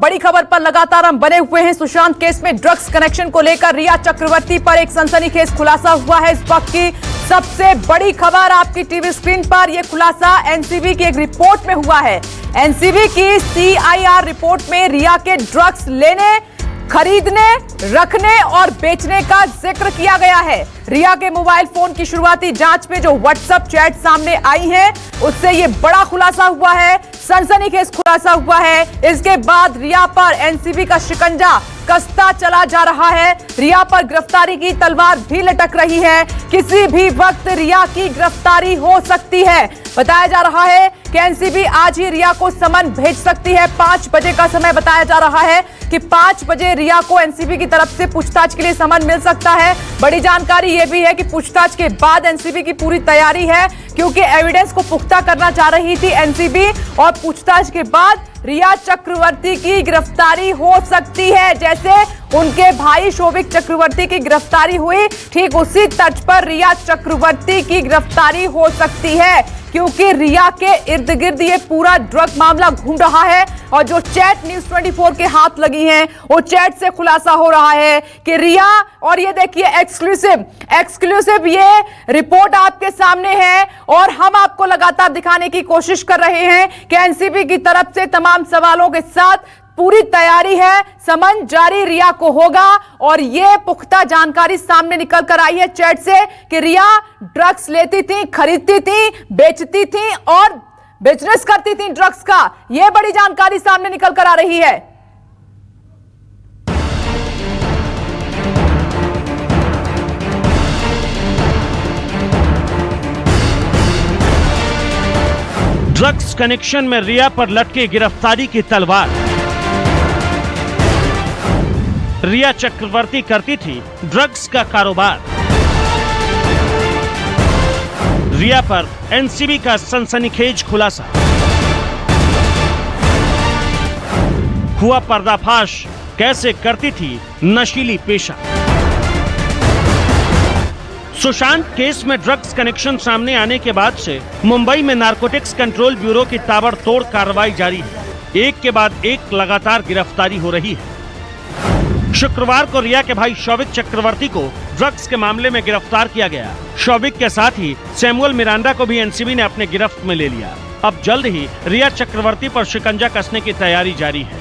बड़ी खबर पर लगातार हम बने हुए हैं। सुशांत केस में ड्रग्स कनेक्शन को लेकर रिया चक्रवर्ती पर एक सनसनीखेज खुलासा हुआ है। इस वक्त की सबसे बड़ी खबर आपकी टीवी स्क्रीन पर। यह खुलासा एनसीबी की एक रिपोर्ट में हुआ है। एनसीबी की सीआईआर रिपोर्ट में रिया के ड्रग्स लेने, खरीदने, रखने और बेचने का जिक्र किया गया है। रिया के मोबाइल फोन की शुरुआती जांच में जो व्हाट्सएप चैट सामने आई है, उससे यह बड़ा खुलासा हुआ है, सनसनीखेज खुलासा हुआ है। इसके बाद रिया पर एनसीबी का शिकंजा कसता चला जा रहा है। रिया पर गिरफ्तारी की तलवार भी लटक रही है। किसी भी वक्त रिया की गिरफ्तारी हो सकती है। बताया जा रहा है कि एनसीबी आज ही रिया को समन भेज सकती है। 5 बजे का समय बताया जा रहा है कि 5 बजे रिया को एनसीबी की तरफ से पूछताछ के लिए समन मिल सकता है। बड़ी जानकारी यह भी है कि पूछताछ के बाद एनसीबी की पूरी तैयारी है, क्योंकि एविडेंस को पुख्ता करना चाह रही थी एनसीबी, और पूछताछ के बाद रिया चक्रवर्ती की गिरफ्तारी हो सकती है। जैसे उनके भाई शोभिक चक्रवर्ती की गिरफ्तारी हुई, ठीक उसी तर्ज पर रिया चक्रवर्ती की गिरफ्तारी हो सकती है, क्योंकि रिया के इर्द गिर्द ये पूरा ड्रग मामला घूम रहा है। और जो चैट न्यूज़ 24 के हाथ लगी हैं, वो चैट से खुलासा हो रहा है कि रिया, और ये देखिए एक्सक्लूसिव ये रिपोर्ट आपके सामने है, और हम आपको लगातार दिखाने की कोशिश कर रहे हैं कि एनसीबी की तरफ से तमाम सवालों के साथ पूरी तैयारी है। समन जारी रिया को होगा, और यह पुख्ता जानकारी सामने निकल कर आई है चैट से कि रिया ड्रग्स लेती थी, खरीदती थी, बेचती थी और बिजनेस करती थी ड्रग्स का। यह बड़ी जानकारी सामने निकल कर आ रही है। ड्रग्स कनेक्शन में रिया पर लटके गिरफ्तारी की तलवार। रिया चक्रवर्ती करती थी ड्रग्स का कारोबार। रिया पर एनसीबी का सनसनीखेज खुलासा। हुआ पर्दाफाश, कैसे करती थी नशीली पेशा। सुशांत केस में ड्रग्स कनेक्शन सामने आने के बाद से मुंबई में नारकोटिक्स कंट्रोल ब्यूरो की ताबड़तोड़ कार्रवाई जारी है। एक के बाद एक लगातार गिरफ्तारी हो रही है। शुक्रवार को रिया के भाई शोभिक चक्रवर्ती को ड्रग्स के मामले में गिरफ्तार किया गया। शोभिक के साथ ही सैमुअल मिरांडा को भी एनसीबी ने अपने गिरफ्त में ले लिया। अब जल्द ही रिया चक्रवर्ती पर शिकंजा कसने की तैयारी जारी है।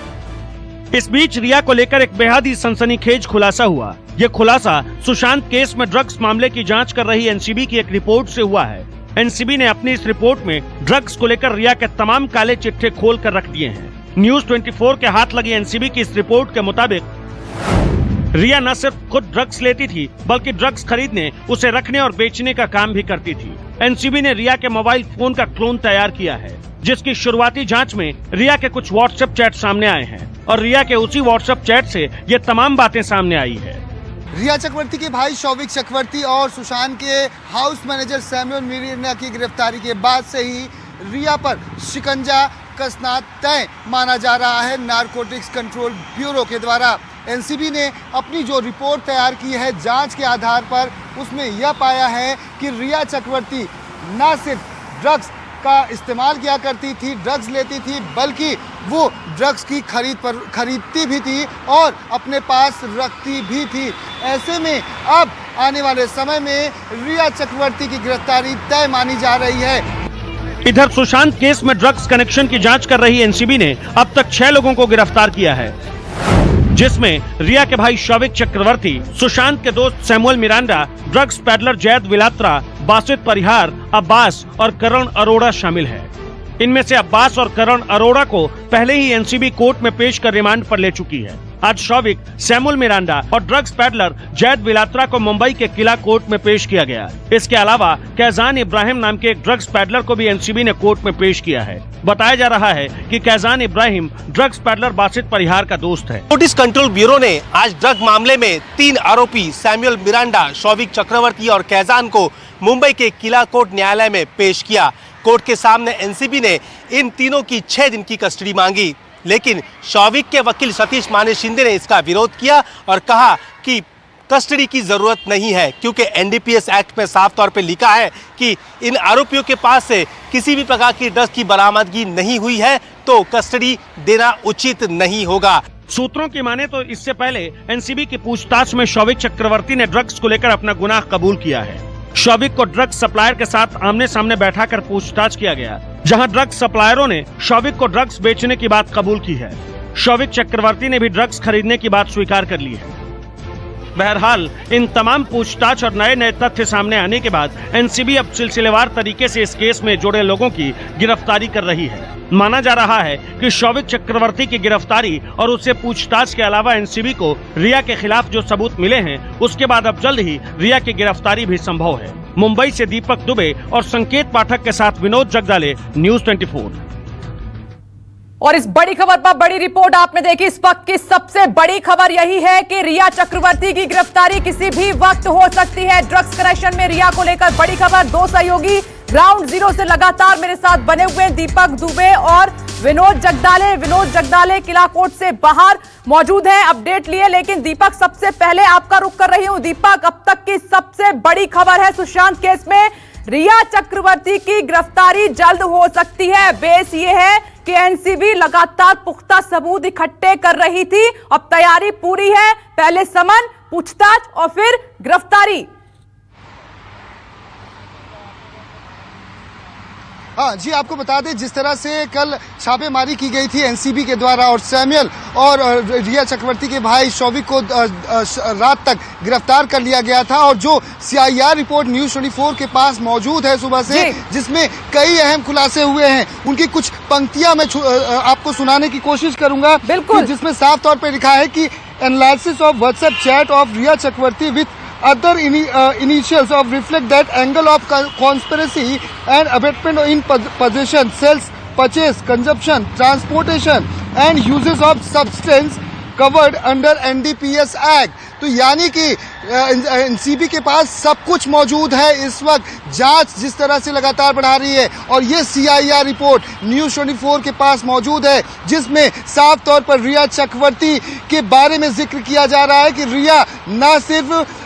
इस बीच रिया को लेकर एक बेहद ही सनसनीखेज खुलासा हुआ। यह खुलासा सुशांत केस में ड्रग्स मामले की जांच कर रही एनसीबी की एक रिपोर्ट से हुआ है। एनसीबी ने अपनी इस रिपोर्ट में ड्रग्स को लेकर रिया के तमाम काले चिट्ठे खोल कर रख दिए हैं। न्यूज़ 24 के हाथ लगी एनसीबी की इस रिपोर्ट के मुताबिक रिया न सिर्फ खुद ड्रग्स लेती थी, बल्कि ड्रग्स खरीदने, उसे रखने और बेचने का काम भी करती थी। एनसीबी ने रिया के मोबाइल फोन का क्लोन तैयार किया है, जिसकी शुरुआती जांच में रिया के कुछ व्हाट्सएप चैट सामने आए हैं, और रिया के उसी व्हाट्सएप चैट से ये तमाम बातें सामने आई है। रिया चक्रवर्ती के भाई शोभिक चक्रवर्ती और सुशांत के हाउस मैनेजर सैमुअल मिरांडा की गिरफ्तारी के बाद से ही रिया पर शिकंजा कसना तय माना जा रहा है नारकोटिक्स कंट्रोल ब्यूरो के द्वारा। एनसीबी ने अपनी जो रिपोर्ट तैयार की है जांच के आधार पर, उसमें यह पाया है कि रिया चक्रवर्ती न सिर्फ ड्रग्स का इस्तेमाल किया करती थी, ड्रग्स लेती थी, बल्कि वो ड्रग्स की खरीदती भी थी और अपने पास रखती भी थी। ऐसे में अब आने वाले समय में रिया चक्रवर्ती की गिरफ्तारी तय मानी जा रही है। इधर सुशांत केस में ड्रग्स कनेक्शन की जांच कर रही एनसीबी ने अब तक 6 लोगों को गिरफ्तार किया है, जिसमें रिया के भाई शोभिक चक्रवर्ती, सुशांत के दोस्त सैमुअल मिरांडा, ड्रग्स पैडलर जैद विलात्रा, बासित परिहार, अब्बास और करण अरोड़ा शामिल है। इनमें से अब्बास और करण अरोड़ा को पहले ही एनसीबी कोर्ट में पेश कर रिमांड पर ले चुकी है। आज शोभिक, सैमुअल मिरांडा और ड्रग्स पैडलर जैद विलात्रा को मुंबई के किला कोर्ट में पेश किया गया। इसके अलावा कैजान इब्राहिम नाम के एक ड्रग्स पैडलर को भी एनसीबी ने कोर्ट में पेश किया है। बताया जा रहा है कि कैजान इब्राहिम ड्रग्स पैडलर बासित परिहार का दोस्त है। नारकोटिक्स कंट्रोल ब्यूरो ने आज ड्रग मामले में 3 आरोपी सैमुअल मिरांडा, शोभिक चक्रवर्ती और कैजान को मुंबई के किला कोर्ट न्यायालय में पेश किया। कोर्ट के सामने एनसीबी ने इन तीनों की 6 दिन की कस्टडी मांगी, लेकिन शोभिक के वकील सतीश माने शिंदे ने इसका विरोध किया और कहा कि कस्टडी की जरूरत नहीं है, क्योंकि एनडीपीएस एक्ट में साफ तौर पे लिखा है कि इन आरोपियों के पास से किसी भी प्रकार की ड्रग्स की बरामदगी नहीं हुई है। तो कस्टडी देना उचित नहीं होगा। सूत्रों की माने तो इससे पहले एनसीबी की पूछताछ में शौविक चक्रवर्ती ने ड्रग्स को लेकर अपना गुनाह कबूल किया है। शौविक को ड्रग्स सप्लायर के साथ आमने सामने बैठाकर पूछताछ किया गया, जहां ड्रग्स सप्लायरों ने शौविक को ड्रग्स बेचने की बात कबूल की है। शौविक चक्रवर्ती ने भी ड्रग्स खरीदने की बात स्वीकार कर ली है। बहरहाल इन तमाम पूछताछ और नए नए तथ्य सामने आने के बाद एनसीबी अब सिलसिलेवार तरीके से इस केस में जुड़े लोगों की गिरफ्तारी कर रही है। माना जा रहा है कि शौविक चक्रवर्ती की गिरफ्तारी और उससे पूछताछ के अलावा एनसीबी को रिया के खिलाफ जो सबूत मिले हैं, उसके बाद अब जल्द ही रिया की गिरफ्तारी भी संभव है। मुंबई से दीपक दुबे और संकेत पाठक के साथ विनोद जगदाले, न्यूज़ 24। और इस बड़ी खबर पर बड़ी रिपोर्ट आपने देखी। इस वक्त की सबसे बड़ी खबर यही है कि रिया चक्रवर्ती की गिरफ्तारी किसी भी वक्त हो सकती है। ड्रग्स कनेक्शन में रिया को लेकर बड़ी खबर। दो सहयोगी ग्राउंड जीरो से लगातार मेरे साथ बने हुए हैं, दीपक दुबे और विनोद जगदाले। विनोद जगदाले किला कोर्ट से बाहर मौजूद हैं, अपडेट लिए। लेकिन दीपक, सबसे पहले आपका रुख कर रही हूं। दीपक, अब तक की सबसे बड़ी खबर है सुशांत केस में रिया चक्रवर्ती की गिरफ्तारी जल्द हो सकती है। बेस ये है कि एनसीबी लगातार पुख्ता सबूत इकट्ठे कर रही थी। अब तैयारी पूरी है, पहले समन, पूछताछ और फिर गिरफ्तारी। हाँ जी, आपको बता दें जिस तरह से कल छापेमारी की गई थी एनसीबी के द्वारा और सैमुअल और रिया चक्रवर्ती के भाई शौविक को रात तक गिरफ्तार कर लिया गया था। और जो सीआईआर रिपोर्ट न्यूज़ 24 के पास मौजूद है सुबह से, जिसमें कई अहम खुलासे हुए हैं, उनकी कुछ पंक्तियां मैं आपको सुनाने की कोशिश करूंगा। बिल्कुल, जिसमें साफ तौर पर लिखा है कि analysis of WhatsApp chat of Rhea Chakraborty with other initials of reflect that angle of conspiracy and abatement in possession, sales, purchase, consumption, transportation and uses of substance covered under NDPS Act। तो यानी कि एनसीबी के पास सब कुछ मौजूद है। इस वक्त जांच जिस तरह से लगातार बढ़ा रही है और ये सीआईआर रिपोर्ट न्यूज़ 24 के पास मौजूद है, जिसमें साफ तौर पर रिया चक्रवर्ती के बारे में जिक्र किया जा रहा है कि रिया न सिर्फ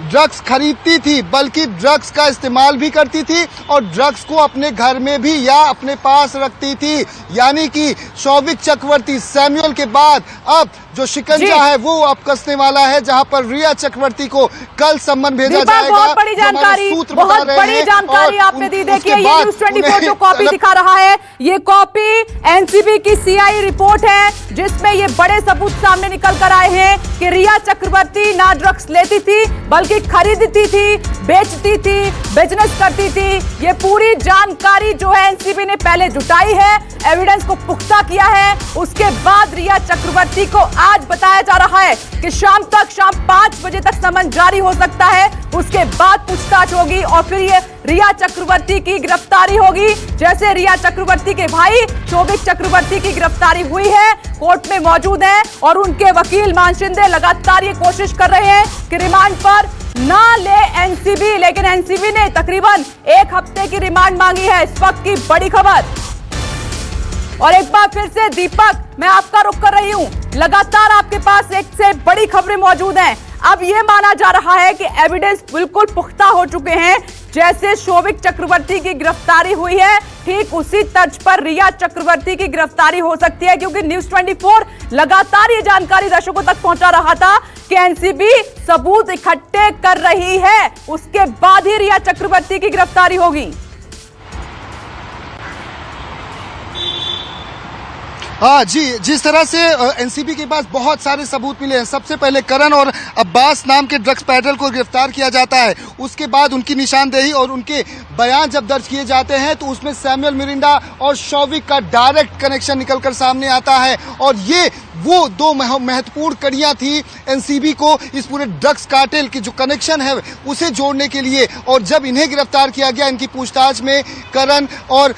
ड्रग्स खरीदती थी बल्कि ड्रग्स का इस्तेमाल भी करती थी और ड्रग्स को अपने घर में भी या अपने पास रखती थी। यानी कि शौविक चक्रवर्ती सैमुअल के बाद अब जो शिकंजा है वो अब कसने वाला है, जहां पर रिया चक्रवर्ती को कल सम्मन भेजा जाएगा। बहुत बड़ी जानकारी, बहुत बड़ी जानकारी आपने दी। देखिए ये न्यूज़ 24 जो कॉपी दिखा रहा है, ये कॉपी एनसीबी की सीआई रिपोर्ट है, जिसमें ये बड़े सबूत सामने निकल कर आए हैं कि रिया चक्रवर्ती ना ड्रग्स लेती थी बल्कि खरीदती थी, बेचती थी, बिजनेस करती थी। ये पूरी जानकारी जो है एनसीबी ने पहले जुटाई है, एविडेंस को पुख्ता किया है। उसके बाद रिया चक्रवर्ती को आज बताया जा रहा है कि शाम 5 बजे तक समन जारी हो सकता है। उसके बाद पूछताछ होगी और फिर ये रिया चक्रवर्ती की गिरफ्तारी होगी। जैसे रिया चक्रवर्ती के भाई शौविक चक्रवर्ती की गिरफ्तारी हुई है, कोर्ट में मौजूद है और उनके वकील मान शिंदे लगातार ये कोशिश कर रहे हैं कि रिमांड पर ना ले एनसीबी, लेकिन एनसीबी ने तकरीबन 1 हफ्ते की रिमांड मांगी है। इस वक्त की बड़ी खबर। और एक बार फिर से दीपक, मैं आपका रुख कर रही हूं, लगातार आपके पास एक से बड़ी खबरें मौजूद हैं। अब यह माना जा रहा है कि एविडेंस बिल्कुल पुख्ता हो चुके हैं। जैसे शौविक चक्रवर्ती की गिरफ्तारी हुई है, ठीक उसी तर्ज पर रिया चक्रवर्ती की गिरफ्तारी हो सकती है, क्योंकि न्यूज़ 24 लगातार ये जानकारी दर्शकों तक पहुंचा रहा था कि एनसीबी सबूत इकट्ठे कर रही है। उसके बाद ही रिया चक्रवर्ती की गिरफ्तारी होगी। हाँ जी, जिस तरह से एनसीबी के पास बहुत सारे सबूत मिले हैं। सबसे पहले करण और अब्बास नाम के ड्रग्स पैडलर को गिरफ्तार किया जाता है। उसके बाद उनकी निशानदेही और उनके बयान जब दर्ज किए जाते हैं तो उसमें सैमुअल मिरिंडा और शौविक का डायरेक्ट कनेक्शन निकलकर सामने आता है। और ये वो दो महत्वपूर्ण कड़ियां थी एनसीबी को इस पूरे ड्रग्स कार्टेल की जो कनेक्शन है उसे जोड़ने के लिए। और जब इन्हें गिरफ्तार किया गया, इनकी पूछताछ में करण और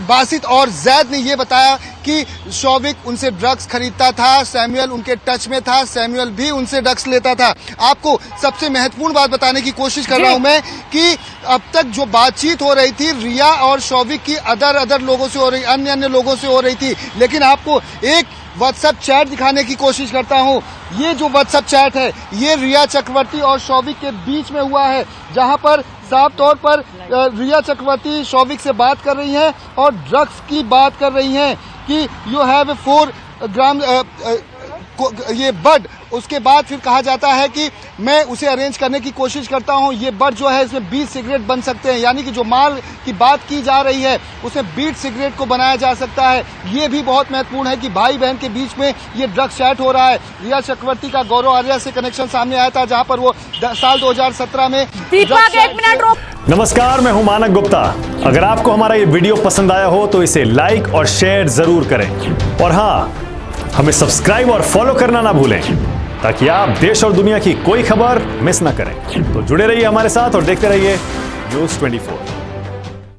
बासित और जैद ने यह बताया कि शौविक उनसे ड्रग्स खरीदता था, सैमुअल उनके टच में था, सैमुअल भी उनसे ड्रग्स लेता था। आपको सबसे महत्वपूर्ण बात बताने की कोशिश कर रहा हूं मैं कि अब तक जो बातचीत हो रही थी रिया और शौविक की अदर लोगों से हो रही, अन्य लोगों से हो रही थी, लेकिन आपको एक व्हाट्सएप चैट दिखाने की कोशिश करता हूं। ये जो व्हाट्सएप चैट है ये रिया चक्रवर्ती और शौविक के बीच में हुआ है, जहां पर साफ तौर पर रिया चक्रवर्ती शौविक से बात कर रही हैं और ड्रग्स की बात कर रही हैं कि यू हैव 4 ग्राम ये बड। उसके बाद फिर कहा जाता है कि मैं उसे अरेंज करने की कोशिश करता हूं। ये बड जो है इसमें 20 सिगरेट बन सकते हैं, यानी कि जो माल की बात की जा रही है उसमें 20 सिगरेट को बनाया जा सकता है। ये भी बहुत महत्वपूर्ण है कि भाई बहन के बीच में ये ड्रग्स चैट हो रहा है। रिया चक्रवर्ती का गौरव आर्या से कनेक्शन सामने आया था, जहां पर वो साल 2017 में दीपक एक मिनट रोक। नमस्कार, मैं हूं मानक गुप्ता। अगर आपको हमारा ये वीडियो पसंद आया हो तो इसे लाइक और शेयर जरूर करें, और हाँ, हमें सब्सक्राइब और फॉलो करना ना भूलें ताकि आप देश और दुनिया की कोई खबर मिस ना करें। तो जुड़े रहिए हमारे साथ और देखते रहिए News 24।